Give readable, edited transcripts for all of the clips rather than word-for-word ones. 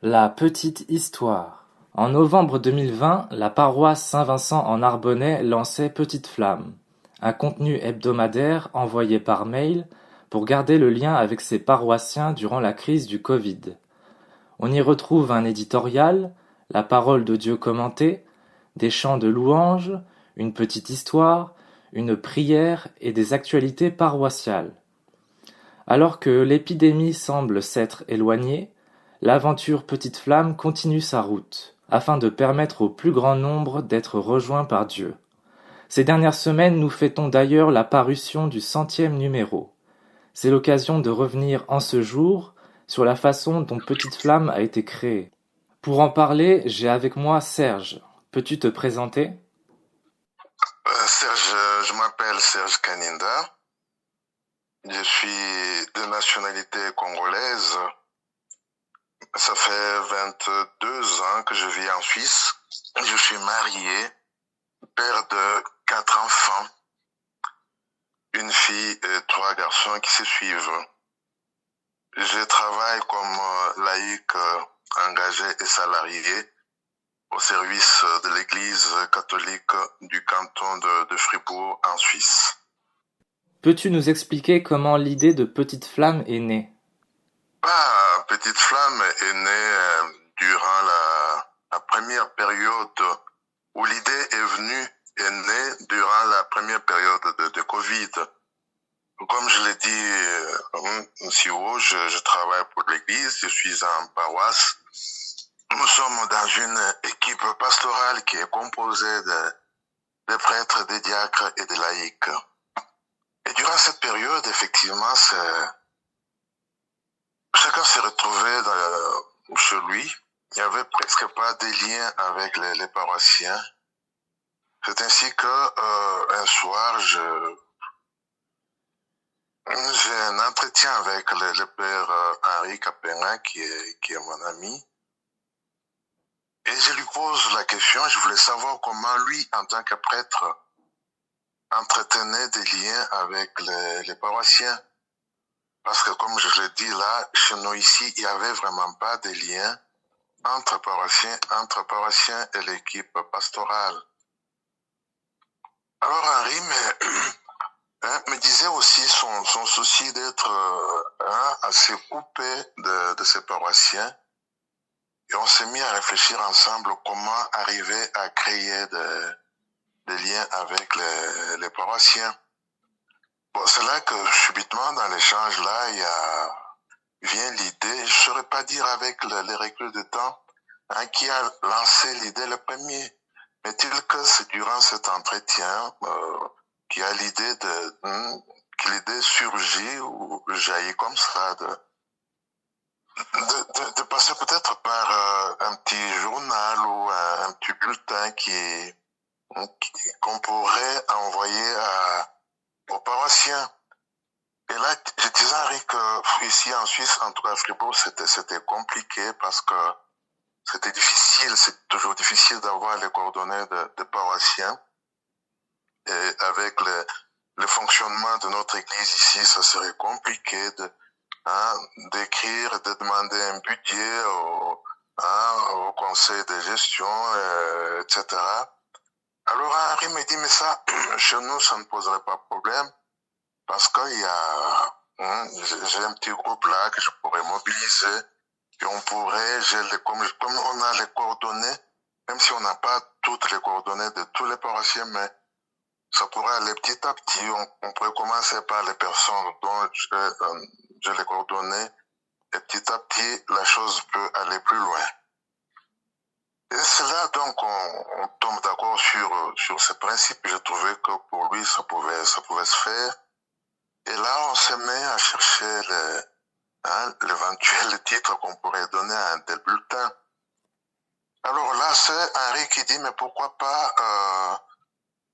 La petite histoire. En novembre 2020, la paroisse Saint-Vincent en Arbonnais lançait Petite Flamme, un contenu hebdomadaire envoyé par mail pour garder le lien avec ses paroissiens durant la crise du Covid. On y retrouve un éditorial, la parole de Dieu commentée, des chants de louanges, une petite histoire, une prière et des actualités paroissiales. Alors que l'épidémie semble s'être éloignée, l'aventure Petite Flamme continue sa route, afin de permettre au plus grand nombre d'être rejoints par Dieu. Ces dernières semaines, nous fêtons d'ailleurs la parution du 100e numéro. C'est l'occasion de revenir en ce jour sur la façon dont Petite Flamme a été créée. Pour en parler, j'ai avec moi Serge. Peux-tu te présenter? Serge, je m'appelle Serge Kaninda. Je suis de nationalité congolaise. Ça fait 22 ans que je vis en Suisse. Je suis marié, père de 4 enfants, une fille et 3 garçons qui se suivent. Je travaille comme laïc engagé et salarié au service de l'Église catholique du canton de Fribourg en Suisse. Peux-tu nous expliquer comment l'idée de Petite Flamme est née? Petite Flamme est née durant la première période où l'idée est née durant la première période de Covid. Comme je l'ai dit si haut, je travaille pour l'Église, je suis en paroisse. Nous sommes dans une équipe pastorale qui est composée de prêtres, des diacres et des laïcs. Et durant cette période, effectivement, chacun s'est retrouvé chez lui. Il n'y avait presque pas de lien avec les paroissiens. C'est ainsi que un soir, j'ai un entretien avec le père Henri Capérin, qui est mon ami. Et je lui pose la question, je voulais savoir comment lui, en tant que prêtre, entretenait des liens avec les paroissiens. Parce que comme je l'ai dit là, chez nous ici, il n'y avait vraiment pas de lien entre paroissiens et l'équipe pastorale. Alors Henri me disait aussi son souci d'être assez coupé de ses paroissiens. Et on s'est mis à réfléchir ensemble comment arriver à créer des liens avec les paroissiens. Bon, c'est là que subitement, dans l'échange là, vient l'idée, je ne saurais pas dire avec les recul de temps, qui a lancé l'idée le premier. Mais tel que c'est durant cet entretien qu'il y a l'idée que l'idée surgit ou jaillit comme ça de passer peut-être par un petit journal ou un petit bulletin qu'on pourrait envoyer aux paroissiens. Et là, je disais Henri que ici en Suisse, en tout cas à Fribourg, c'était compliqué parce que c'était difficile, c'est toujours difficile d'avoir les coordonnées de paroissiens. Et avec le fonctionnement de notre église ici, ça serait compliqué d'écrire, de demander un budget au conseil de gestion, etc. Alors Henri me dit, mais ça, chez nous, ça ne poserait pas de problème parce qu'il y a, j'ai un petit groupe là que je pourrais mobiliser et on pourrait, comme on a les coordonnées, même si on n'a pas toutes les coordonnées de tous les paroissiens, mais ça pourrait aller petit à petit. On pourrait commencer par les personnes dont j'ai les coordonnées et petit à petit, la chose peut aller plus loin. Et c'est là donc on tombe d'accord sur ce principe. J'ai trouvé que pour lui, ça pouvait se faire. Et là, on se met à chercher l'éventuel titre qu'on pourrait donner à un tel bulletin. Alors là, c'est Henri qui dit, mais pourquoi pas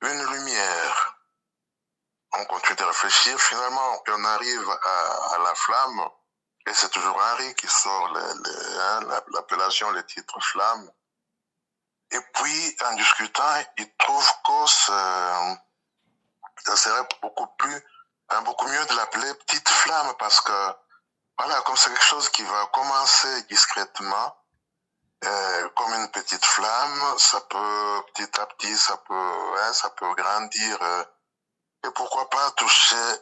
une lumière? On continue de réfléchir. Finalement, on arrive à la flamme. Et c'est toujours Henri qui sort l'appellation, le titre flamme. Et puis, en discutant, il trouve que ça serait beaucoup mieux de l'appeler petite flamme parce que, voilà, comme c'est quelque chose qui va commencer discrètement comme une petite flamme, ça peut petit à petit, ça peut grandir et pourquoi pas toucher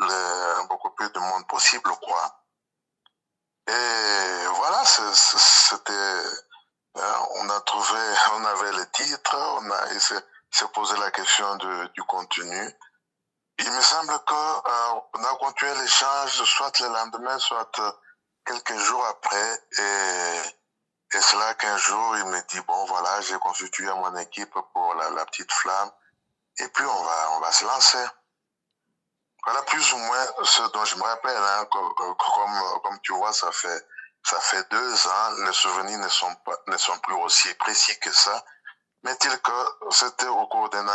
beaucoup plus de monde possible, quoi. Et voilà, c'était, on avait le titre, il s'est posé la question du contenu. Il me semble que on a continué l'échange soit le lendemain, soit quelques jours après, et c'est là qu'un jour, il me dit, bon, voilà, j'ai constitué mon équipe pour la petite flamme, et puis on va se lancer. Voilà plus ou moins ce dont je me rappelle, hein, comme tu vois, ça fait 2 ans, les souvenirs ne sont plus aussi précis que ça. Mais il que c'était au cours d'un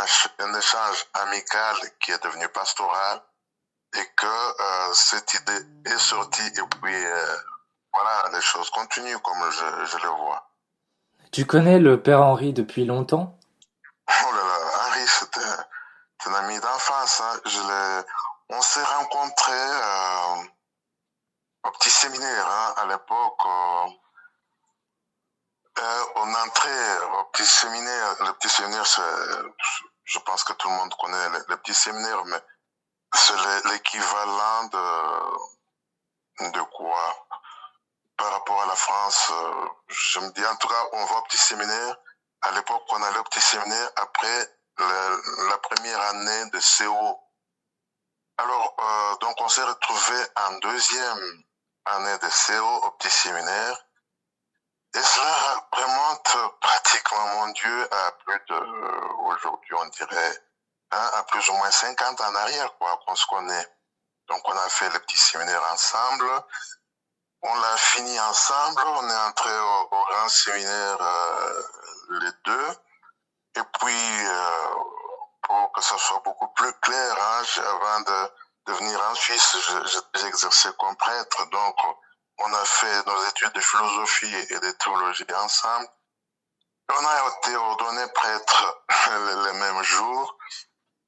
échange amical qui est devenu pastoral et que cette idée est sortie et puis voilà, les choses continuent comme je le vois. Tu connais le père Henri depuis longtemps? Oh là là, Henri, c'était un ami d'enfance. Hein. On s'est rencontrés au petit séminaire hein, à l'époque. On entrait au petit séminaire. Le petit séminaire, je pense que tout le monde connaît le petit séminaire, mais c'est l'équivalent de quoi par rapport à la France. Je me dis, en tout cas, on va au petit séminaire. À l'époque, on allait au petit séminaire après la première année de CO. Alors, donc, on s'est retrouvé en deuxième année de CO au petit séminaire. Et cela remonte pratiquement, mon Dieu, à plus de, aujourd'hui, on dirait, hein, à plus ou moins 50 ans en arrière, quoi, qu'on se connaît. Donc, on a fait le petit séminaire ensemble. On l'a fini ensemble. On est entré au grand séminaire, les deux. Et puis, pour que ça soit beaucoup plus clair, hein, avant de venir en Suisse, j'exerçais comme prêtre. Donc, on a fait nos études de philosophie et de théologie ensemble. On a été ordonné prêtre le même jour.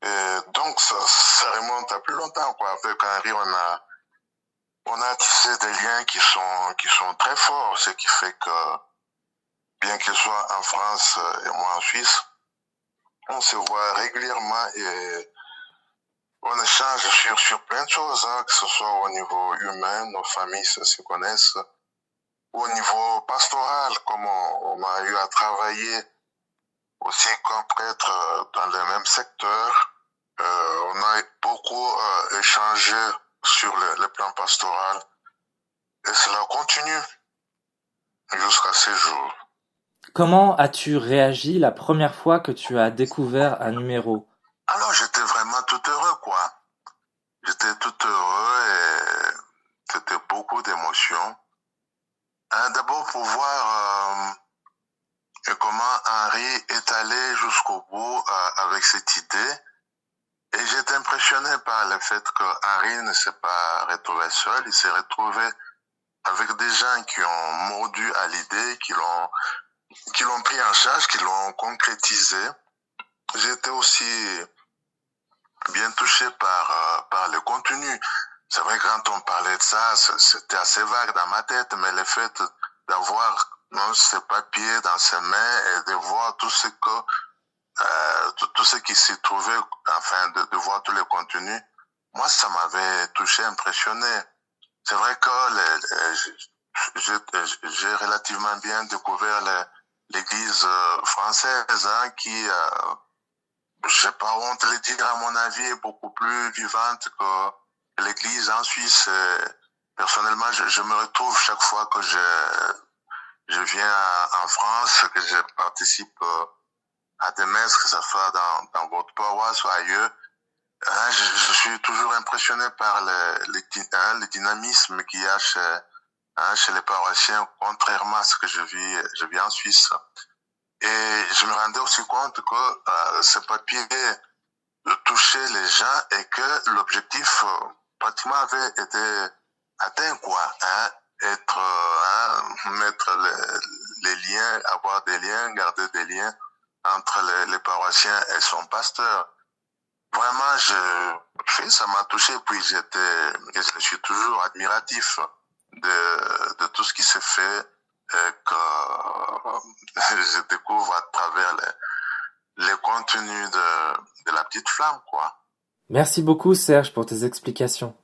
Et donc, ça remonte à plus longtemps, quoi. Avec Henri, on a tissé des liens qui sont très forts, ce qui fait que, bien qu'il soit en France et moi en Suisse, on se voit régulièrement et on échange sur plein de choses, hein, que ce soit au niveau humain, nos familles se connaissent, ou au niveau pastoral, comme on a eu à travailler aussi comme prêtre dans le même secteur. On a beaucoup échangé sur le plan pastoral et cela continue jusqu'à ces jours. Comment as-tu réagi la première fois que tu as découvert un numéro? Alors j'étais vraiment tout heureux, quoi. J'étais tout heureux et c'était beaucoup d'émotions. D'abord pour voir comment Henri est allé jusqu'au bout avec cette idée. Et j'étais impressionné par le fait que Henri ne s'est pas retrouvé seul. Il s'est retrouvé avec des gens qui ont mordu à l'idée, qui l'ont pris en charge, qui l'ont concrétisé. J'étais aussi bien touché par le contenu. C'est vrai que quand on parlait de ça, c'était assez vague dans ma tête, mais le fait d'avoir ces papiers dans ses mains et de voir tout ce qui s'y trouvait, enfin, de voir tous les contenus, moi, ça m'avait touché, impressionné. C'est vrai que j'ai relativement bien découvert l'église française, hein, qui, j'ai pas honte de le dire, à mon avis, est beaucoup plus vivante que l'église en Suisse. Personnellement, je me retrouve chaque fois que je viens en France, que je participe à des messes, que ce soit dans votre paroisse ou ailleurs. Hein, je suis toujours impressionné par le dynamisme qu'il y a chez les paroissiens, contrairement à ce que je vis en Suisse. Et je me rendais aussi compte que ce papier touchait les gens et que l'objectif pratiquement avait été atteint, quoi. Hein, mettre les liens, avoir des liens, garder des liens entre les paroissiens et son pasteur. Vraiment, ça m'a touché, puis je suis toujours admiratif de tout ce qui s'est fait, je découvre à travers les contenus de la petite flamme, quoi. Merci beaucoup Serge pour tes explications.